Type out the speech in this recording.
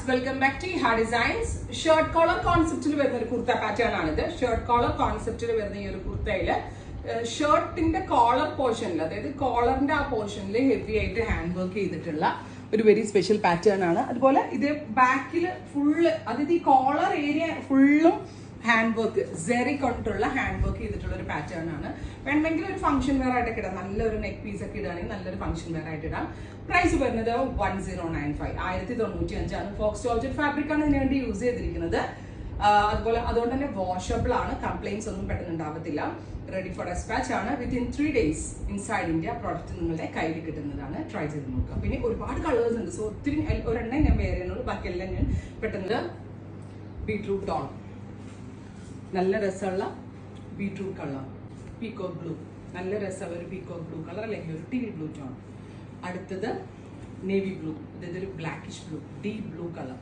Welcome back to Iha designs. Shirt collar കോൺസെപ്റ്റിൽ വരുന്ന ഒരു കുർത്ത പാറ്റേൺ ആണിത്. ഷർട്ട് കോളർ കോൺസെപ്റ്റിൽ വരുന്ന ഈ ഒരു കുർത്തയില് ഷർട്ടിന്റെ കോളർ പോർഷനിൽ, അതായത് കോളറിന്റെ ആ പോർഷനിൽ ഹെവി ആയിട്ട് ഹാൻഡ് വർക്ക് ചെയ്തിട്ടുള്ള ഒരു വെരി സ്പെഷ്യൽ പാറ്റേൺ ആണ്. അതുപോലെ ഇത് ബാക്കിൽ ഫുള്ള്, അതായത് ഈ കോളർ ഏരിയ ഫുള്ളും ഹാൻഡ് വർക്ക്, സെറി കൊണ്ടുള്ള ഹാൻഡ് വർക്ക് ചെയ്തിട്ടുള്ള ഒരു പാറ്റേൺ ആണ്. വേണമെങ്കിൽ ഒരു ഫംഗ്ഷൻ വെയർ ആയിട്ടൊക്കെ ഇടാം. നല്ലൊരു നെക്ക് പീസ് ഒക്കെ ഇടുകയാണെങ്കിൽ നല്ലൊരു ഫംഗ്ഷൻ വെയർ ആയിട്ട് ഇടാം. പ്രൈസ് വരുന്നത് 1095, 1095 ഫോക്സ് ജോർജറ്റ് ഫാബ്രിക് ആണ് ഇതിനു വേണ്ടി യൂസ് ചെയ്തിരിക്കുന്നത്. അതുപോലെ അതുകൊണ്ട് തന്നെ വാഷബിൾ ആണ്, കംപ്ലൈൻസ് ഒന്നും പെട്ടെന്ന് ഉണ്ടാവത്തില്ല. റെഡി ഫോർ ഡെസ്പാച്ച് ആണ്. Within 3 days inside India product നിങ്ങളുടെ കയ്യിൽ കിട്ടുന്നതാണ്. ട്രൈ ചെയ്ത് നോക്കുക. പിന്നെ ഒരുപാട് കളേഴ്സ് ഉണ്ട്. സോ ഒത്തിരി ഒരെണ്ണം ഞാൻ വേറെ ചെയ്യുന്നുള്ളൂ, ബാക്കിയെല്ലാം ഞാൻ പെട്ടെന്ന്. ബീട്രൂട്ട് ടോൺ, നല്ല രസമുള്ള ബീട്രൂട്ട് കളർ, പീക്കോക്ക് ബ്ലൂ, നല്ല രസമുള്ള ഒരു പീക്കോക്ക് ബ്ലൂ കളർ അല്ലെങ്കിൽ ഒരു ടിവി ബ്ലൂ ടോൺ. അടുത്തത് നേവി ബ്ലൂ, ഇതൊരു blackish blue, deep blue colour.